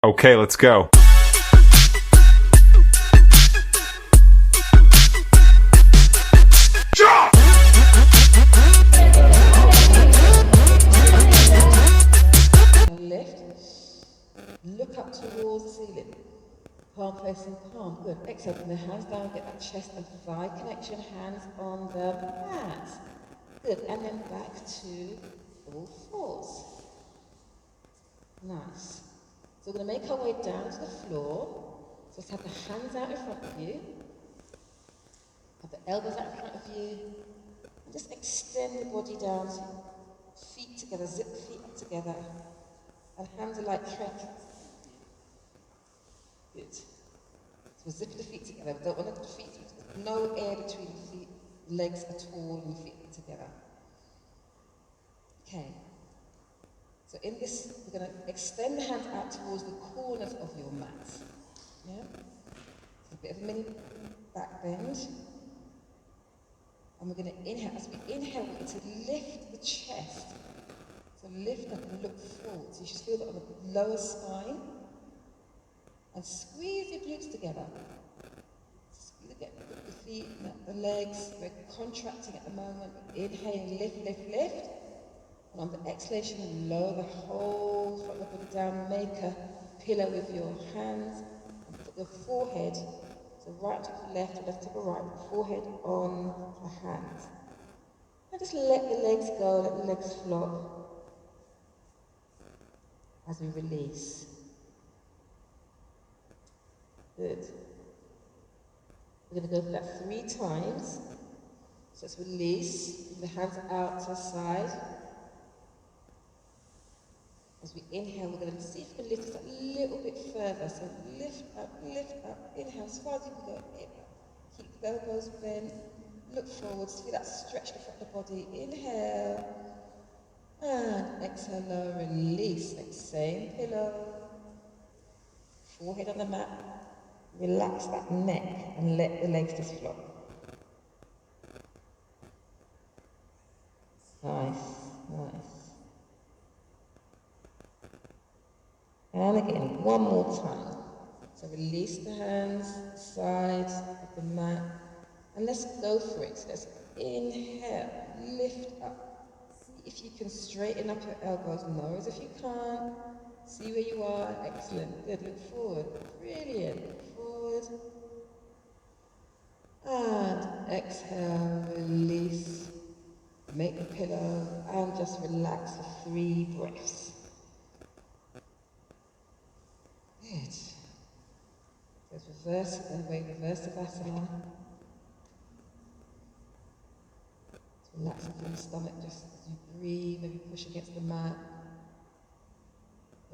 Okay, let's go. Lift. Look up towards the ceiling. Palm facing palm. Good. Exhale. Bring the hands down. Get that chest and thigh connection. Hands on the mat. Good. And then back to all fours. Nice. So we're going to make our way down to the floor. So let's have the hands out in front of you. Have the elbows out in front of you. And just extend the body down. So feet together. Zip the feet up together. And hands are like thread. Good. So we'll zip the feet together. We don't want the feet, no air between the feet, legs at all, and the feet together. Okay. So in this, we're going to extend the hands out towards the corners of your mat. Yeah? So a bit of a mini back bend. And we're going to inhale. As we inhale, we're going to lift the chest. So lift up and look forward. So you should feel that on the lower spine. And squeeze your glutes together. Squeeze the feet, the legs. We're contracting at the moment. Inhaling, lift, lift, lift. And on the exhalation, lower the whole front of the body down. Make a pillow with your hands. And put your forehead, so right to the left to the right, forehead on the hands. And just let the legs go, let the legs flop as we release. Good. We're going to go for that 3 times. So let's release, the hands out to the side. As we inhale, we're going to see if we can lift this a little bit further. So lift up, inhale as far as you can go. Keep the elbows bent, look forward, see that stretch in front of the body. Inhale, and exhale, low, release. Same pillow, forehead on the mat. Relax that neck and let the legs just flop. Nice, nice. And again, one more time. So release the hands, sides of the mat, and let's go for it. So let's inhale, lift up. See if you can straighten up your elbows, lower as if you can't. See where you are, excellent, good, look forward, brilliant, look forward. And exhale, release, make the pillow, and just relax for 3 breaths. Good. Let's reverse the Vasana. Relax the stomach just as you breathe, maybe push against the mat.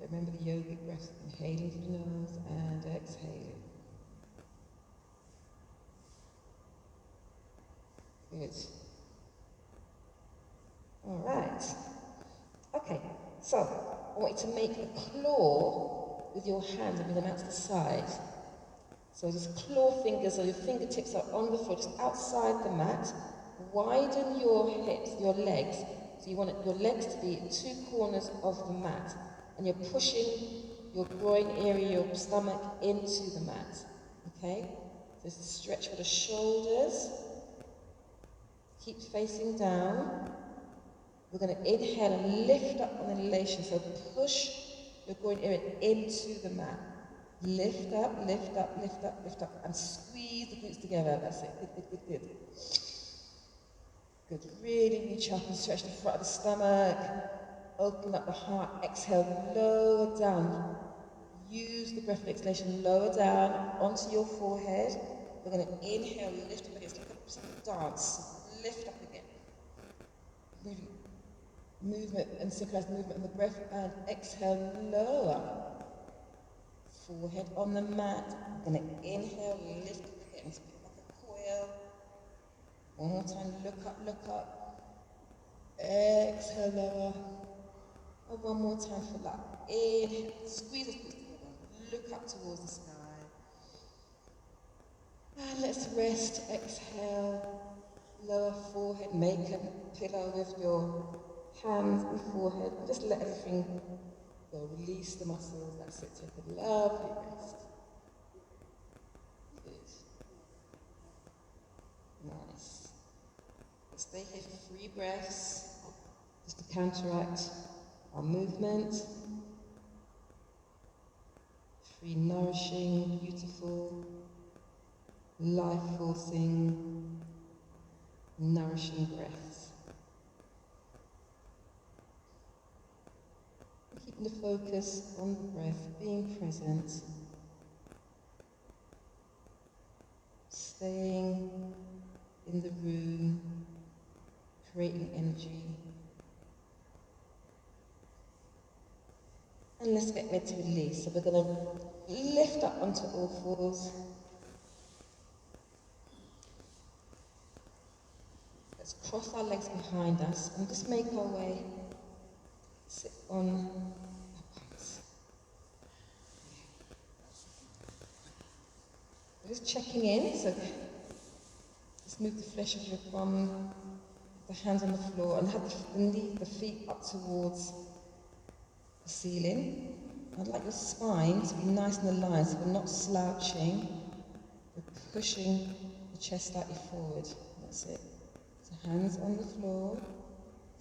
Remember the yogic breath, inhaling through the nose and exhaling. Good. All right. Okay, so I want you to make a claw with your hands and bring them out to the side. So just claw fingers, so your fingertips are on the floor, just outside the mat. Widen your hips, your legs. So you want your legs to be 2 corners of the mat. And you're pushing your groin area, your stomach into the mat. Okay? Just stretch for the shoulders. Keep facing down. We're going to inhale and lift up on inhalation. So push your groin area into the mat. Lift up, lift up, lift up, lift up. And squeeze the glutes together. That's it. Good, good, good, good. Good. Really reach up and stretch the front of the stomach. Open up the heart. Exhale, lower down. Use the breath of exhalation, lower down onto your forehead. We're going to inhale, lift up again. It's like a dance. Lift up again. Movement and synchronized movement of the breath, and exhale, lower. Forehead on the mat. We're going to inhale, lift up again. It's like a coil. One more time, look up, look up. Exhale, lower. And one more time for that. Inhale, squeeze the feet together. Look up towards the sky. And let's rest. Exhale. Lower forehead. Make a pillow with your hands and forehead. And just let everything go. Release the muscles. That's it. Take a lovely rest. Good. Nice. Let's stay here for 3 breaths, just to counteract our movement. 3 nourishing, beautiful, life-forcing, nourishing breaths. Keeping the focus on the breath, being present, staying in the room, creating energy. And let's get ready to release. So we're going to lift up onto all fours. Let's cross our legs behind us and just make our way. Sit on our bums. We're just checking in, so just move the flesh of your bum, the hands on the floor, and have the feet up towards the ceiling. I'd like your spine to be nice and aligned, so we're not slouching. We're pushing the chest slightly forward. That's it. So hands on the floor,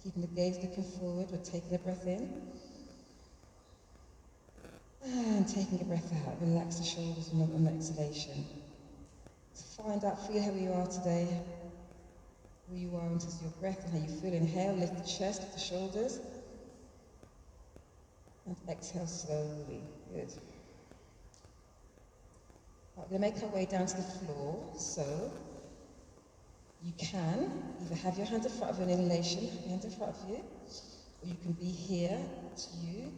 keeping the gaze looking forward. We're taking a breath in. And taking a breath out. Relax the shoulders on the exhalation. So find out, feel how you are today. Who you are in terms of your breath and how you feel. Inhale, lift the chest, lift the shoulders. And exhale slowly. Good. Right, we're going to make our way down to the floor. So you can either have your hands in front of you on inhalation, have your hands in front of you, or you can be here to you.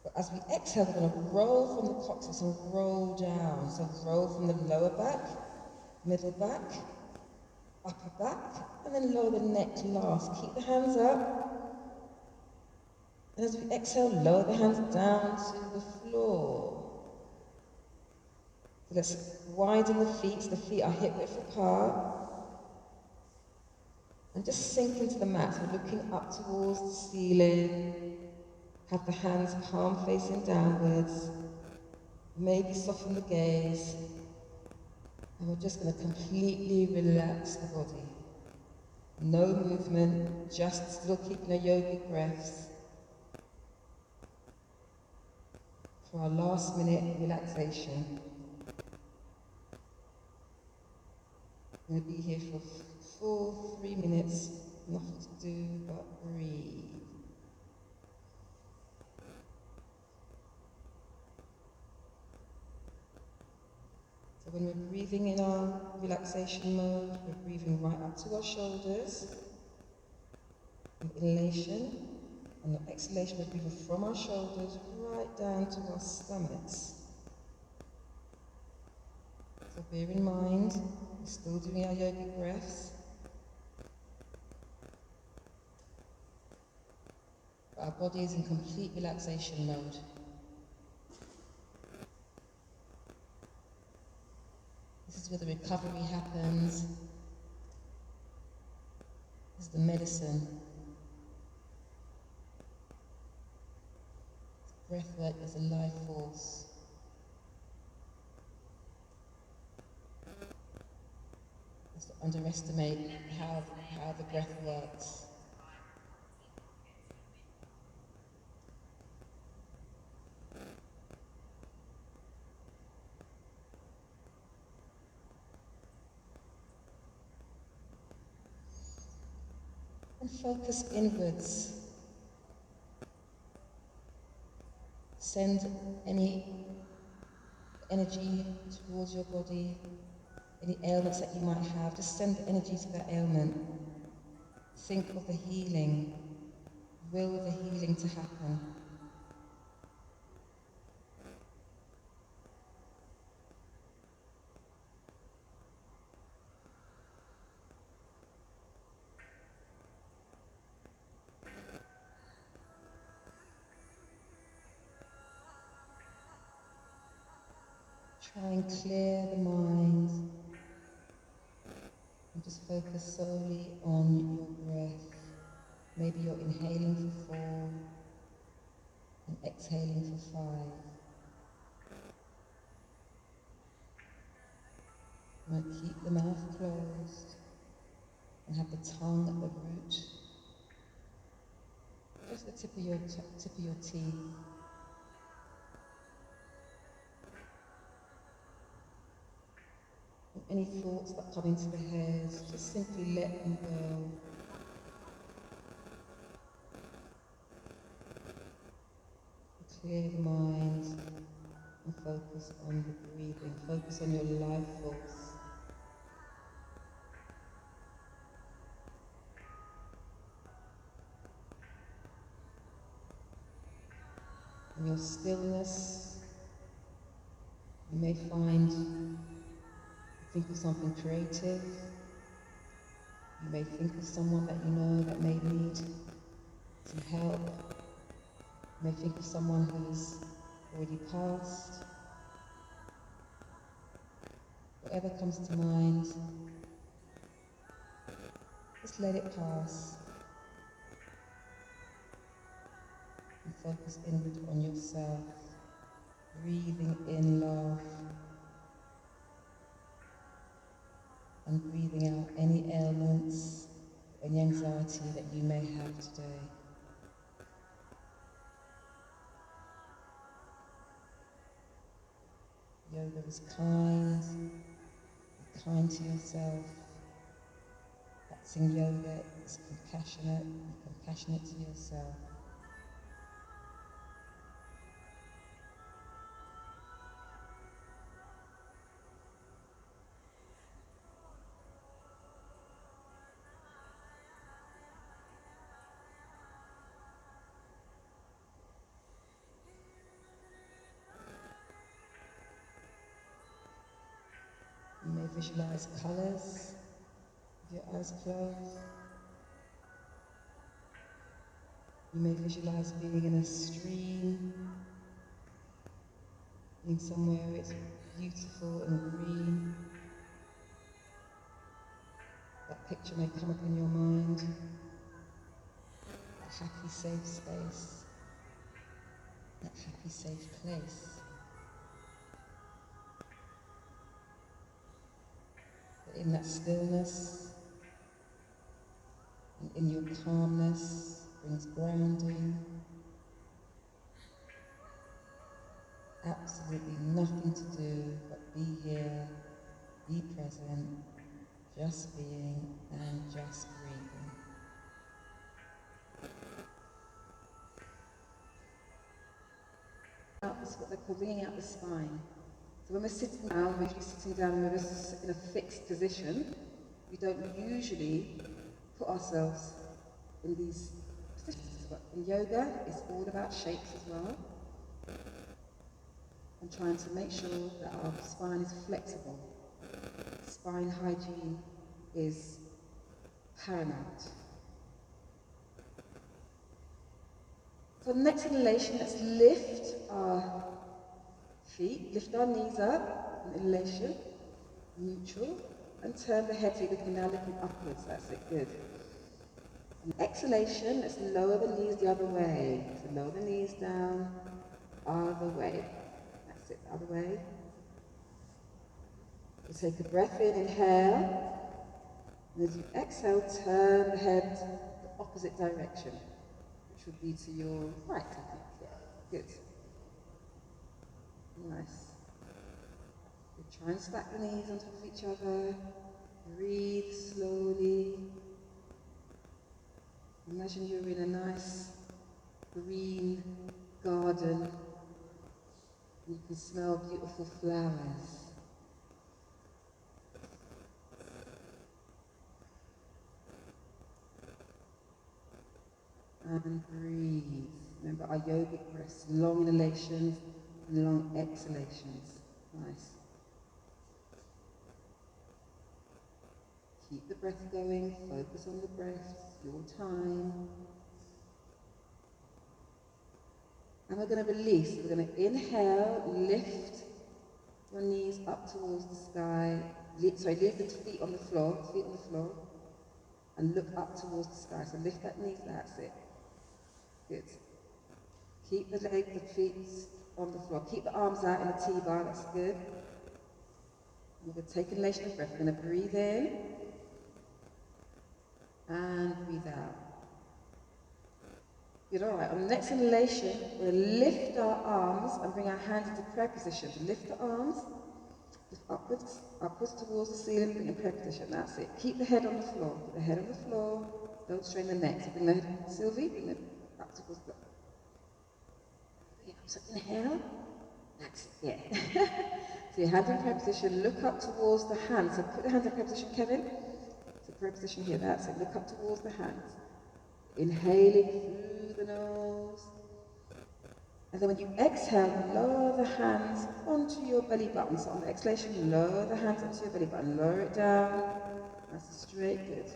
But as we exhale, we're going to roll from the coccyx and roll down. So roll from the lower back, middle back, upper back, and then lower the neck last. Keep the hands up. And as we exhale, lower the hands down to the floor. So let's widen the feet so the feet are hip width apart. And just sink into the mat. So we're looking up towards the ceiling. Have the hands palm facing downwards. Maybe soften the gaze. And we're just going to completely relax the body. No movement, just still keeping our yogic breaths. For our last minute relaxation. We're going to be here for full 3 minutes, nothing to do but breathe. So when we're breathing in our relaxation mode, we're breathing right up to our shoulders. On inhalation, and on exhalation, we're breathing from our shoulders right down to our stomachs. So bear in mind, we're still doing our yogic breaths. But our body is in complete relaxation mode. This is where the recovery happens. This is the medicine. Breathwork is a life force. Let's not underestimate how the breath works. And focus inwards. Send any energy towards your body, any ailments that you might have, just send the energy to that ailment. Think of the healing. Will the healing to happen. Try and clear the mind and just focus solely on your breath. Maybe you're inhaling for 4, And exhaling for 5. Now keep the mouth closed and have the tongue at the root. Just the tip of your teeth. And any thoughts that come into the head, just simply let them go. Clear the mind and focus on the breathing. Focus on your life force. In your stillness, you may think of something creative. You may think of someone that you know that may need some help. You may think of someone who's already passed. Whatever comes to mind, just let it pass. And focus inward on yourself, breathing in love and breathing out any ailments, any anxiety that you may have today. Yoga is kind. Be kind to yourself. Practicing yoga is compassionate. Be compassionate to yourself. You may visualize colours with your eyes closed. You may visualize being in a stream, being somewhere it's beautiful and green. That picture may come up in your mind. A happy, safe space. That happy, safe place. But in that stillness and in your calmness brings grounding. Absolutely nothing to do but be here, be present, just being and just breathing. This is what they call bringing out the spine. So when we're sitting down, we're usually sitting down in a fixed position. We don't usually put ourselves in these positions. But in yoga, it's all about shapes as well. And trying to make sure that our spine is flexible. Spine hygiene is paramount. So next inhalation, let's lift our feet, lift our knees up, an inhalation, neutral, and turn the head so you're now looking upwards, that's it, good. And exhalation, let's lower the knees the other way. So lower the knees down, other way. That's it, the other way. So take a breath in, inhale, and as you exhale, turn the head the opposite direction, which would be to your right, I think. Yeah, good. Nice. Good. Try and stack the knees on top of each other. Breathe slowly. Imagine you're in a nice green garden. You can smell beautiful flowers. And breathe. Remember our yogic breaths, long inhalations and long exhalations. Nice. Keep the breath going, focus on the breath, your time. And we're going to release. We're going to inhale, lift your knees up towards the sky. Leave the feet on the floor, and look up towards the sky. So lift that knee, that's it. Good. Keep the leg, the feet on the floor. Keep the arms out in a T-bar, that's good. We're going to take inhalation of breath. We're going to breathe in and breathe out. Good, all right. On the next inhalation, we're going to lift our arms and bring our hands into prayer position. So lift the arms, lift upwards towards the ceiling, bring in prayer position. That's it. Keep the head on the floor. Keep the head on the floor. Don't strain the neck. So bring the head, Sylvie, bring it up towards the... Yeah, so inhale. That's it, yeah. So your hands in prayer position, look up towards the hands. So put the hands in prayer position, Kevin. So prayer position here, that's it. Look up towards the hands. Inhaling through the nose. And then when you exhale, lower the hands onto your belly button. So on the exhalation, lower the hands onto your belly button. Lower it down. That's straight, good.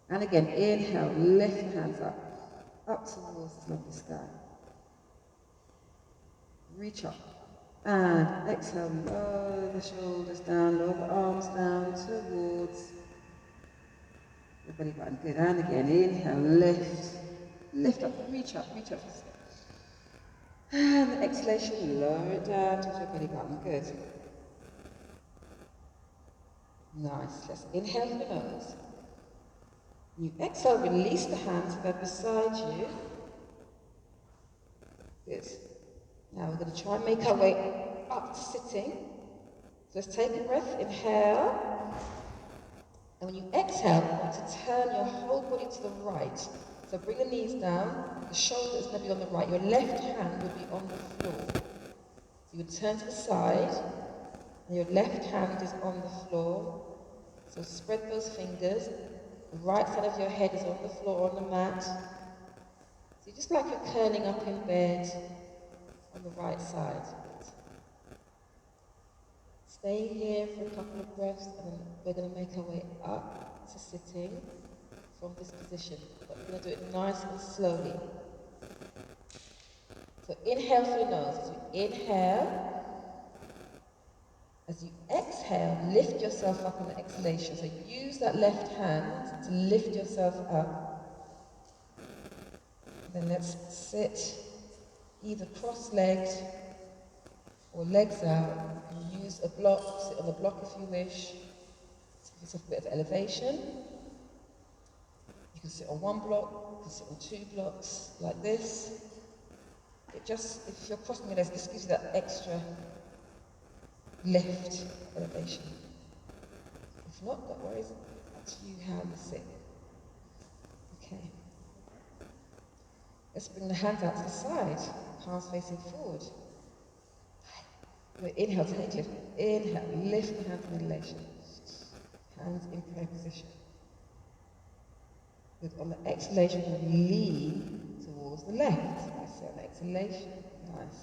And again, inhale, lift the hands up towards this lovely sky. Reach up. And exhale, lower the shoulders down, lower the arms down towards the belly button. Good. And again, inhale, lift up, reach up. And the exhalation, lower it down towards your belly button. Good. Nice. Let's inhale through the nose. You exhale, release the hands that are beside you. Good. Now we're going to try and make our way up to sitting. So let's take a breath, inhale. And when you exhale, you want to turn your whole body to the right. So bring the knees down, the shoulder is going to be on the right. Your left hand will be on the floor. So you would turn to the side, and your left hand is on the floor. So spread those fingers. The right side of your head is on the floor, on the mat. So just like you're curling up in bed on the right side. Stay here for a couple of breaths, and then we're going to make our way up to sitting from this position. But we're going to do it nice and slowly. So inhale through the nose. As you inhale, as you exhale, lift yourself up on the exhalation. So use that left hand to lift yourself up. Then let's sit either cross-legged or legs out. You use a block, sit on the block if you wish. So give yourself a bit of elevation. You can sit on one block, you can sit on two blocks, like this. It just, if you're crossing your legs, this gives you that extra lift, elevation. If not, don't worry, it's up to you how you sit. Okay. Let's bring the hands out to the side, palms facing forward. We'll inhale, take lift. Inhale, lift the hands in elevation. Hands in prayer position. Good. On the exhalation, we'll lean towards the left. So on the exhalation, nice.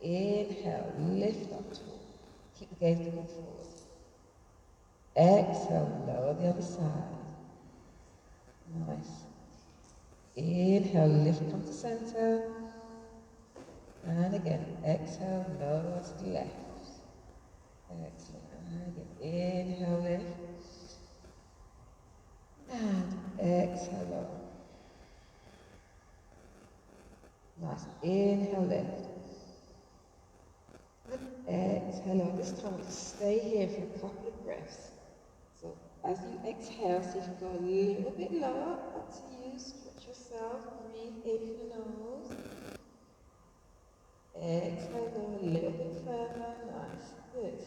Inhale, lift up tall. Keep the gaze looking forward. Exhale, lower the other side. Nice. Inhale, lift, come to center. And again, exhale, lower to the left. Excellent. And again, inhale, lift. And exhale, lower. Nice. Inhale, lift. And exhale, lower. This time, we'll stay here for a couple of breaths. So as you exhale, see if you go a little bit lower. Up to you. Stretch yourself. Breathe in through the nose. Exhale, go a little bit further. Nice. Good.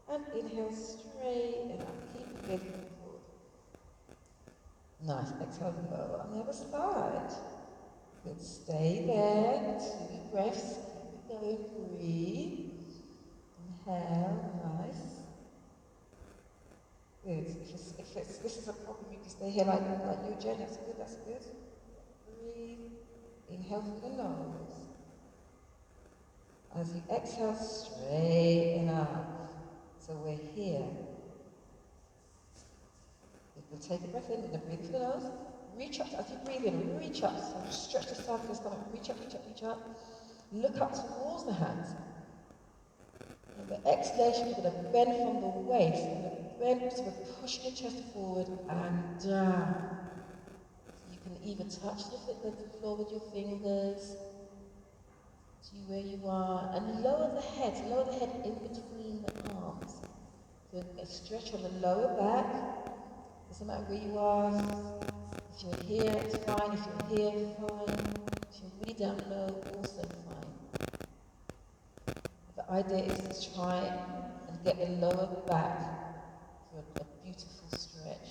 And inhale straight and up. Keep the gaze moving forward. Nice. Exhale, lower on the other side. Good. Stay there. 2 breaths. Keep it going. Breathe. Inhale. Nice. Good. If this is a problem, you can stay here like you, Jen. That's good. That's good. Breathe. Inhale through the nose. As you exhale, straighten up. So we're here. We'll take a breath in, we're going to breathe through the nose. Reach up, as you breathe in, reach up. So stretch the side of your stomach, reach up, reach up, reach up. Look up towards the hands. And the exhalation, you're going to bend from the waist. You're going to bend, so we're pushing your chest forward and down. So you can either touch the floor with your fingers, to where you are, and lower the head in between the arms. So a stretch on the lower back, doesn't matter where you are. If you're here, it's fine. If you're here, fine. If you're really down low, also fine. The idea is to try and get the lower back for a beautiful stretch.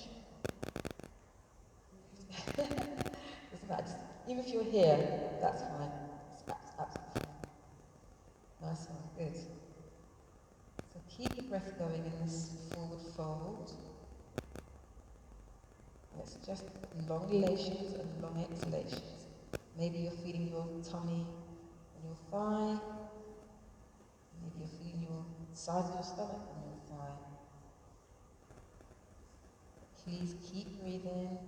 Doesn't matter. Even if you're here, that's fine. It's absolutely fine. Nice one, good. So keep the breath going in this forward fold. And it's just long elations and long exhalations. Maybe you're feeling your tummy and your thigh. Maybe you're feeling your sides of your stomach and your thigh. Please keep breathing,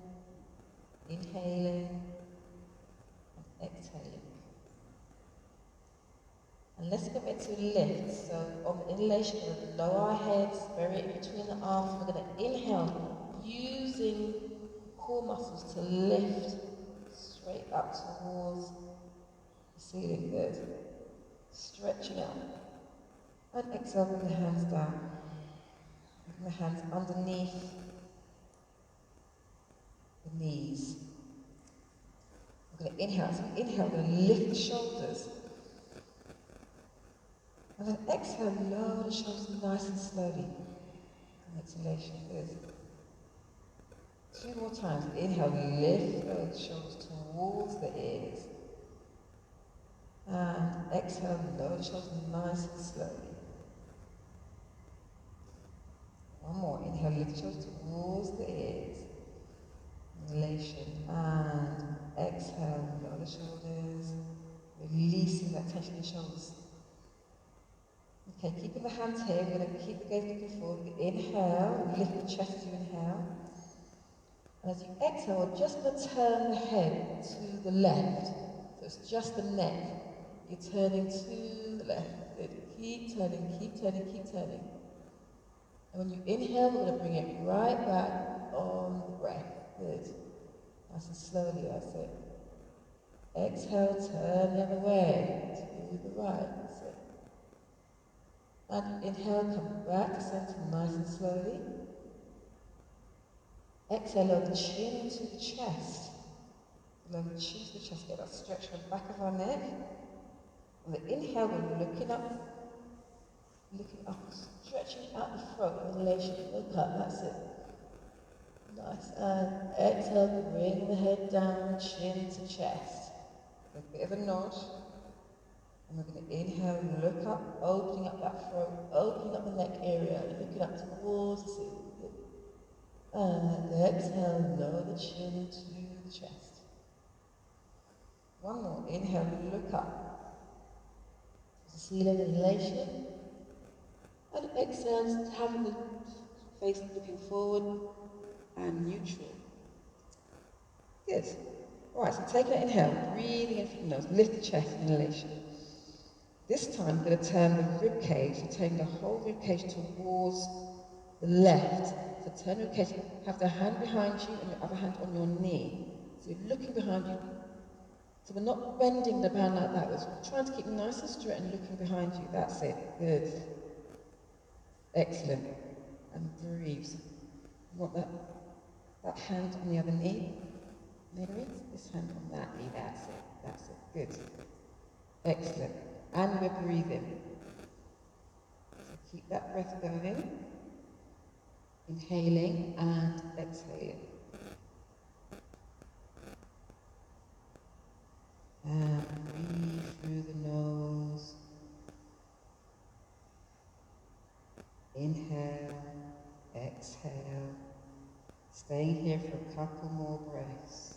inhaling and exhaling. And let's go back to lift. So on the inhalation, we're going to lower our heads, very in between the arms. We're going to inhale, using core muscles to lift straight up towards the ceiling. Good. Stretching out. And exhale, bring the hands down. Bring the hands underneath the knees. We're going to inhale. So we inhale, we're going to lift the shoulders. And then exhale, lower the shoulders nice and slowly. And exhalation, good. 2 more times. Inhale, lift those shoulders towards the ears. And exhale, lower the shoulders nice and slowly. One more. Inhale, lift the shoulders towards the ears. Inhalation. And exhale, lower the shoulders. Releasing that tension in the shoulders. Okay, keeping the hands here, we're going to keep the gaze looking forward. Inhale, lift the chest as you inhale. And as you exhale, we're just going to turn the head to the left. So it's just the neck. You're turning to the left. Good. Keep turning, keep turning, keep turning. And when you inhale, we're going to bring it right back on the breath. Good. Nice and slowly, that's it. Exhale, turn the other way, to the right, that's it. And inhale, come back to center nice and slowly. Exhale, lower the chin to the chest. Lower the chin to the chest, get that stretch from the back of our neck. On the inhale, we're looking up, stretching out the throat, inhalation, look up, that's it. Nice, and exhale, bring the head down, chin to chest. A bit of a nod. And we're going to inhale, look up, opening up that throat, opening up the neck area, looking up towards the ceiling. And exhale, lower the chin to the chest. One more, inhale, look up. The ceiling, inhalation. And exhale, having the face looking forward and neutral. Good. Alright, so taking an inhale, breathing in through the nose, lift the chest, inhalation. This time, I'm going to turn the rib cage, so taking the whole rib cage towards the left. So turn the rib cage, have the hand behind you and the other hand on your knee. So you're looking behind you. So we're not bending the band like that. We're trying to keep nice and straight and looking behind you. That's it. Good. Excellent. And breathe. You want that hand on the other knee. Mary, this hand on that knee. That's it. That's it. Good. Excellent. And we're breathing. So keep that breath going. Inhaling and exhaling. And breathe through the nose. Inhale, exhale. Staying here for a couple more breaths.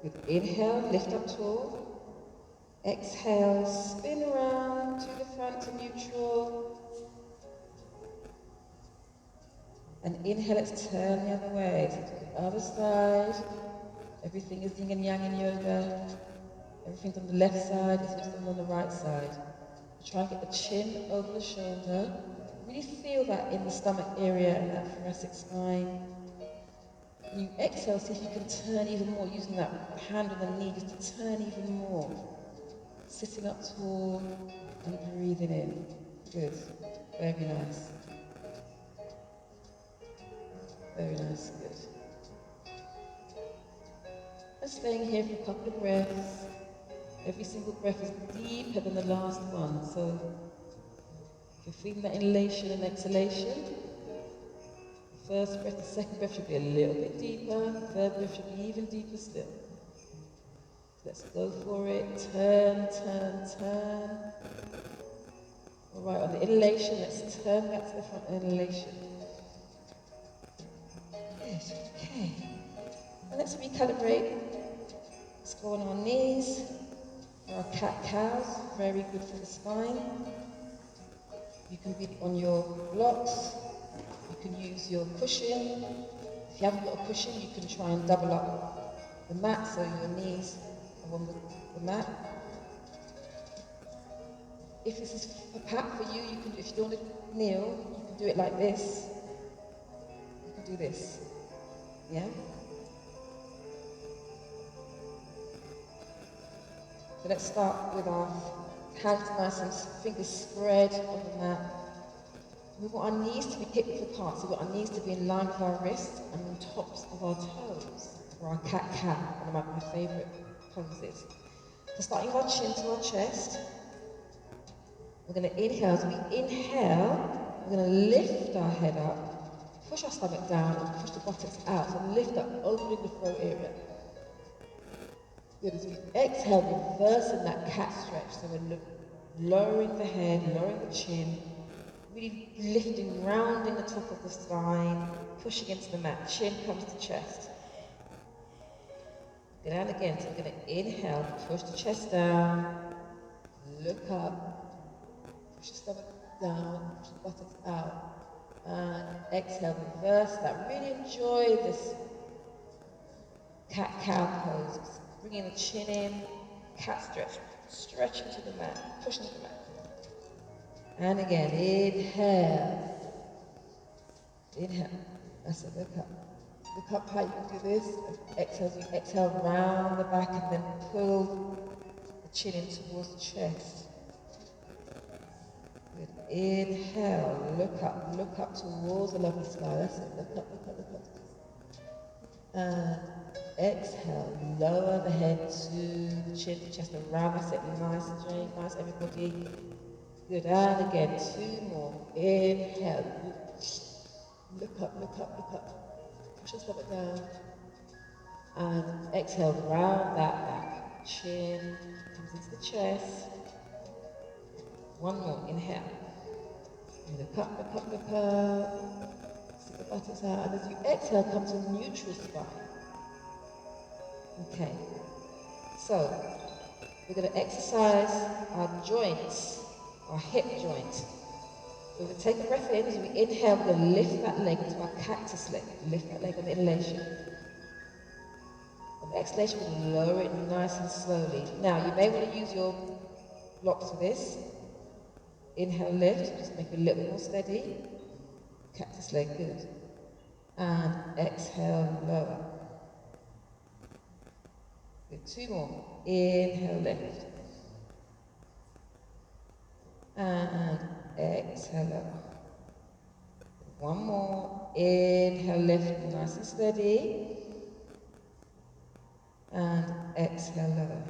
Good. Inhale, lift up tall. Exhale, spin around to the front to neutral. And inhale, let's turn the other way. So to the other side. Everything is yin and yang in yoga. Everything's on the left side, it's also on the right side. Try and get the chin over the shoulder. Really feel that in the stomach area and that thoracic spine. When you exhale, see if you can turn even more, using that hand on the knee just to turn even more. Sitting up tall and breathing in. Good. Very nice. Very nice. Good. And staying here for a couple of breaths. Every single breath is deeper than the last one. So if you're feeling that inhalation and exhalation, the first breath, the second breath should be a little bit deeper. The third breath should be even deeper still. Let's go for it. Turn, turn, turn. All right, on the inhalation, let's turn back to the front inhalation. Good, okay. And let's recalibrate. Let's go on our knees for our cat-cows. Very good for the spine. You can be on your blocks. You can use your cushion. If you haven't got a cushion, you can try and double up the mat so your knees are on the mat. If this is a pat for you, you can, if you don't want to kneel, you can do it like this. You can do this. Yeah? So let's start with our hands nice and fingers spread on the mat. We want our knees to be hip width apart, so we want our knees to be in line with our wrists and on tops of our toes for our cat-cow, one of my favourite poses. So starting with our chin to our chest, we're going to inhale. As we inhale, we're going to lift our head up, push our stomach down and push the buttocks out, so lift up, opening the throat area. Good. As we exhale, reversing that cat stretch, so we're lowering the head, lowering the chin, really lifting, rounding the top of the spine, pushing into the mat. Chin comes to chest. Good, and again, so we're going to inhale, push the chest down, look up, push the stomach down, push the buttocks out, and exhale, reverse that. Really enjoy this cat-cow pose. Bringing the chin in, cat stretch, stretching to the mat, pushing to the mat. And again, inhale, inhale. That's it, look up. Look up how you can do this. Exhale, you exhale round the back and then pull the chin in towards the chest. Good. Inhale, look up towards the lovely sky. That's it, look up, look up, look up. And exhale, lower the head to the chin, the chest around. That's it, nice and Jane, nice everybody. Good, and again, two more. Inhale, look up, look up, look up. Push your stomach down. And exhale, round that back. Chin comes into the chest. One more, inhale. Look up, look up, look up. Stick the buttocks out, and as you exhale, come to neutral spine. Okay, so we're going to exercise our joints, our hip joint. So we're going to take a breath in. As we inhale, we're going to lift that leg into our cactus leg. Lift that leg on the inhalation. On the exhalation, we're going to lower it nice and slowly. Now, you may want to use your blocks for this. Inhale, lift, just make it a little bit more steady. Cactus leg, good. And exhale, lower. Good, two more. Inhale, lift. And exhale, lower. One more. Inhale, lift, nice and steady. And exhale, lower.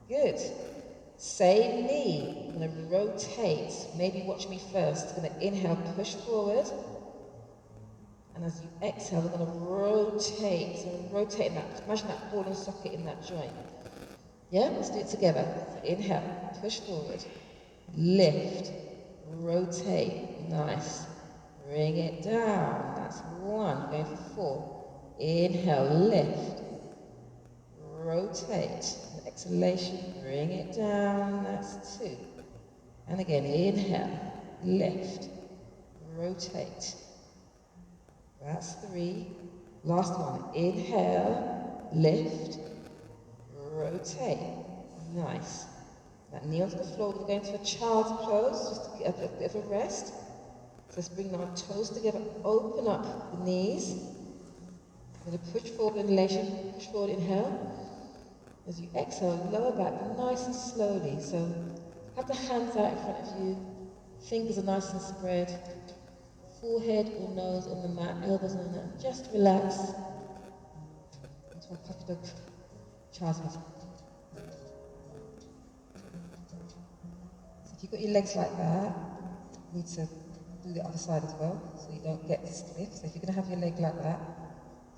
Good. Same knee. I'm going to rotate. Maybe watch me first. I'm going to inhale, push forward. And as you exhale, we're going to rotate. So rotate that. Imagine that ball and socket in that joint. Yeah, let's do it together. So inhale, push forward, lift, rotate. Nice. Bring it down. That's one. Going for four. Inhale, lift, rotate. Exhalation, bring it down. That's two. And again, inhale, lift, rotate. That's three. Last one. Inhale, lift, rotate. Nice. That knee onto the floor, we're going to go into a child's pose, just to get a bit of a rest. So let's bring our toes together, open up the knees. We're going to push forward, inhalation, push forward, inhale. As you exhale, lower back nice and slowly. So have the hands out in front of you, fingers are nice and spread, forehead or nose on the mat, elbows on the mat. Just relax. Into a puppy dog child's pose. So if you've got your legs like that, you need to do the other side as well, so you don't get stiff. So if you're going to have your leg like that,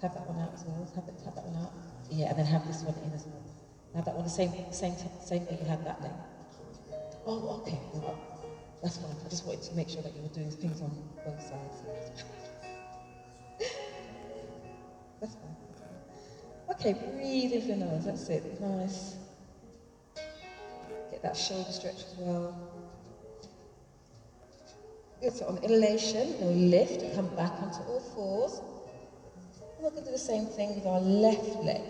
have that one out as well. Have that one out. Yeah, and then have this one in as well. Have that one the same way you had that leg. Oh, okay. No, that's fine. I just wanted to make sure that you were doing things on both sides. That's fine. Okay, breathe in through the nose. That's it. Nice. Get that shoulder stretch as well. Good. So on inhalation, we'll lift and come back onto all fours. And we're going to do the same thing with our left leg.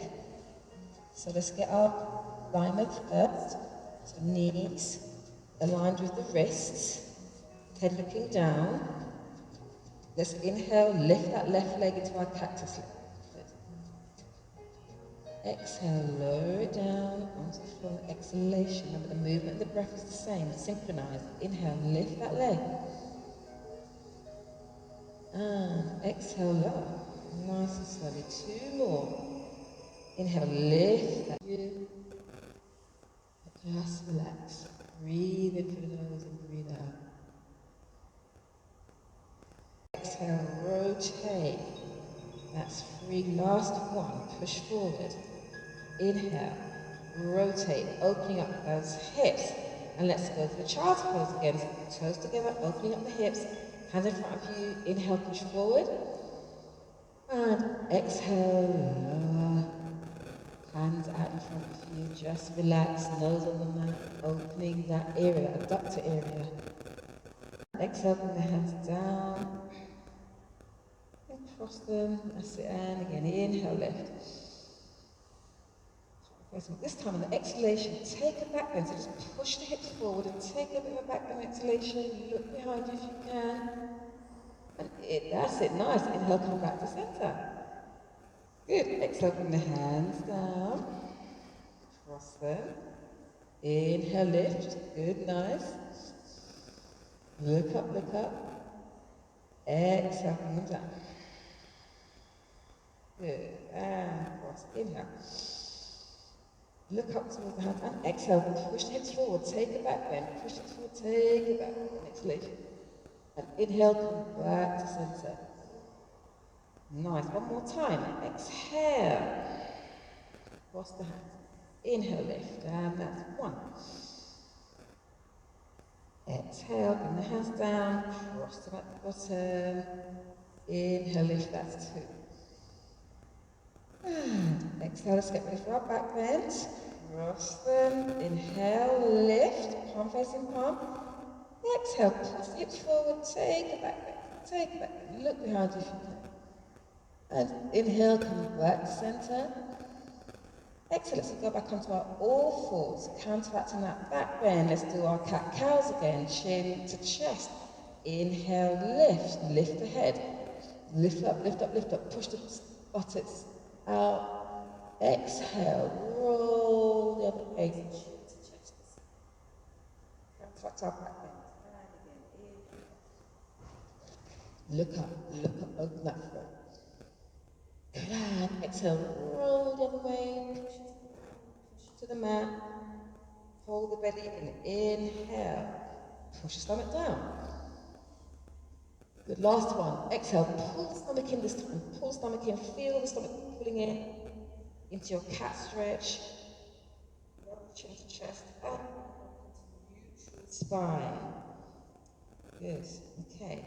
So let's get our alignment first. So knees aligned with the wrists, head looking down. Let's inhale, lift that left leg into our cactus leg. Good. Exhale, lower it down onto the floor. Exhalation. Remember the movement and the breath is the same, synchronized. Inhale, lift that leg. And exhale, lower. Nice and slowly. 2 more. Inhale, lift that. Just relax. Breathe in through the nose and breathe out. Exhale, rotate. That's free. Last one. Push forward. Inhale, rotate, opening up those hips. And let's go to the child's pose again. Toes together, opening up the hips. Hands in front of you. Inhale, push forward. And exhale, lower. Hands out in front of you, just relax, nose on the mat, opening that area, that adductor area. Exhale, bring the hands down, and cross them, that's it, and again, inhale, lift. This time on the exhalation, take a back bend, so just push the hips forward and take a bit of a back bend exhalation, look behind you if you can. And that's it, nice, inhale, come back to center. Good, exhale, bring the hands down. Cross them. Inhale, lift. Just good, nice. Look up, look up. Exhale, bring them down. Good. And cross. Inhale. Look up towards the hand and exhale. Push the hips forward. Take it back bend. Push it forward. Take it back. Exhalation. And inhale, come back to center. Nice. One more time. Exhale. Cross the hands. Inhale, lift, and that's 1. Exhale, bring the hands down, cross them at the bottom. Inhale, lift, that's 2. And exhale, let's get ready for our back bend. Cross them, inhale, lift, palm facing palm. Exhale, push the hips forward, take a back bend, look behind you if you can. And inhale, come back to center. Exhale, let's go back onto our all fours, counteracting that back bend. Let's do our cat-cows again, chin to chest. Inhale, lift the head. Lift up, lift up, lift up, push the buttocks out. Exhale, roll the other way, chin to chest. Counteract our back bend. And again, look up, open that throat. And exhale, roll the other way, push to the mat, hold the belly in, inhale, push the stomach down. Good, last one, exhale, pull the stomach in this time, pull the stomach in, feel the stomach pulling in into your cat stretch, chin to chest, up, neutral spine. Good, okay.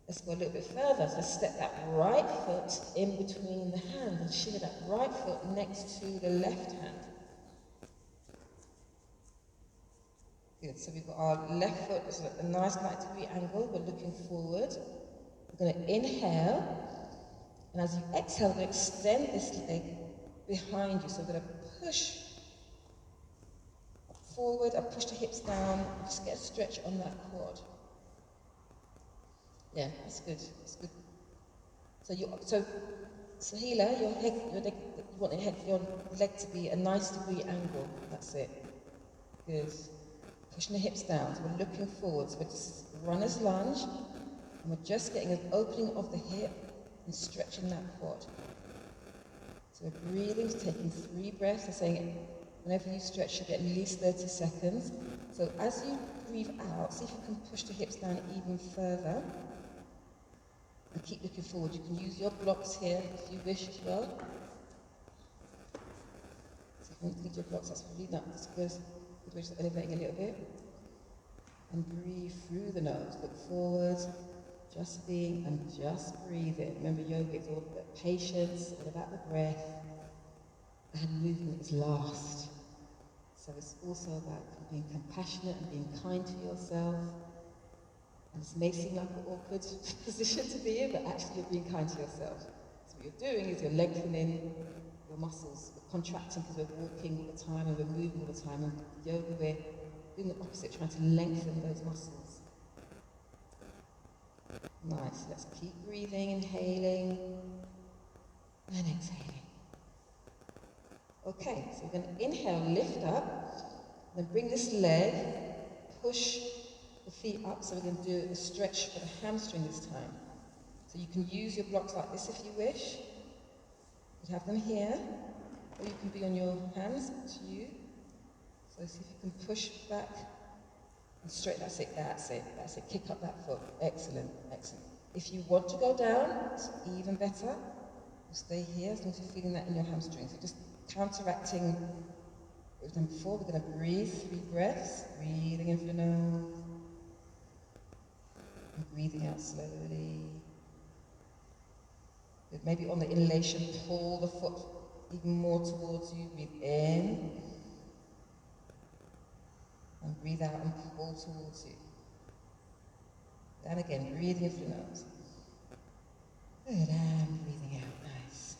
Let's go a little bit further. So step that right foot in between the hands and shiver that right foot next to the left hand. Good. So we've got our left foot is at a nice 90-degree angle. We're looking forward. We're going to inhale. And as you exhale, we're going to extend this leg behind you. So we're going to push forward and push the hips down. Just get a stretch on that quad. Yeah, that's good. That's good. So healer, your leg, you want your leg to be a nice degree angle. That's it. Good. Pushing the hips down. So we're looking forward. So we're just runner's lunge, and we're just getting an opening of the hip and stretching that quad. So we're breathing, taking 3 breaths. I'm saying whenever you stretch, you get at least 30 seconds. So as you breathe out, see if you can push the hips down even further. And keep looking forward. You can use your blocks here if you wish as well. So if you want to lead your blocks, that's really nice. That's good. Good way to elevating a little bit. And breathe through the nose. Look forward. Just being and just breathing. Remember, yoga is all about patience, all about the breath. And movement is last. So it's also about being compassionate and being kind to yourself. And this may seem like an awkward position to be in, but actually you're being kind to yourself. So what you're doing is you're lengthening your muscles, we're contracting because we're walking all the time and we're moving all the time. And yoga, we're doing the opposite, trying to lengthen those muscles. Nice, let's keep breathing, inhaling and exhaling. Okay, so we're going to inhale, lift up, then bring this leg, push the feet up, so we're going to do a stretch for the hamstring this time. So you can use your blocks like this if you wish. You have them here, or you can be on your hands, to you. So see if you can push back and straight, that's it, that's it, that's it. Kick up that foot, excellent, excellent. If you want to go down, it's even better. You stay here as long as you're feeling that in your hamstrings. So just counteracting what we've done before. We're going to breathe 3 breaths, breathing in through the nose. And breathing out slowly. Maybe on the inhalation, pull the foot even more towards you. Breathe in. And breathe out and pull towards you. And again, breathing in through the nose. Good, and breathing out. Nice.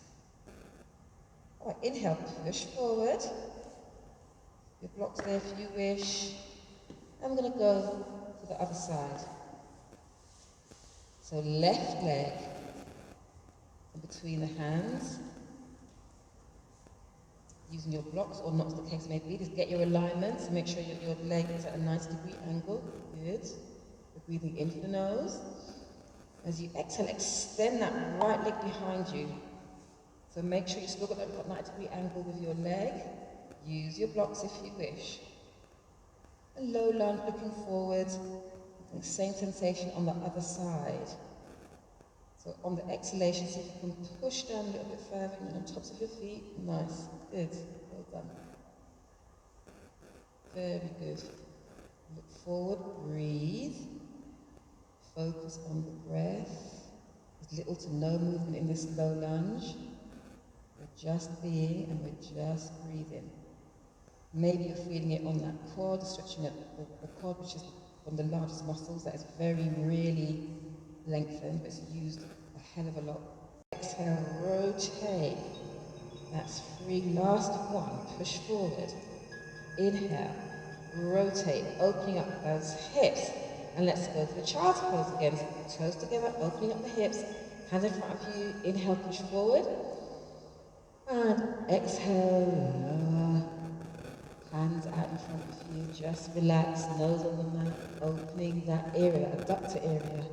All right, inhale, push forward. Your blocks there if you wish. And we're going to go to the other side. So left leg in between the hands, using your blocks, or not as the case may be. Just get your alignment, so make sure your leg is at a 90-degree angle. Good. You're breathing in through the nose. As you exhale, extend that right leg behind you. So make sure you still got that 90-degree angle with your leg. Use your blocks if you wish. A low lunge, looking forward. And same sensation on the other side. So on the exhalation, see if you can push down a little bit further and on tops of your feet. Nice. Good. Well done. Very good. Look forward, breathe. Focus on the breath. There's little to no movement in this low lunge. We're just being and we're just breathing. Maybe you're feeling it on that quad, stretching the quad, which is one of the largest muscles that is really lengthened, but it's used a hell of a lot. Exhale, rotate. That's 3. Last one. Push forward. Inhale, rotate, opening up those hips. And let's go to the child's pose again. Toes together, opening up the hips. Hands in front of you. Inhale, push forward. And exhale, lower. Hands out in front of you. Just relax, nose on the mat, opening that area, that adductor area.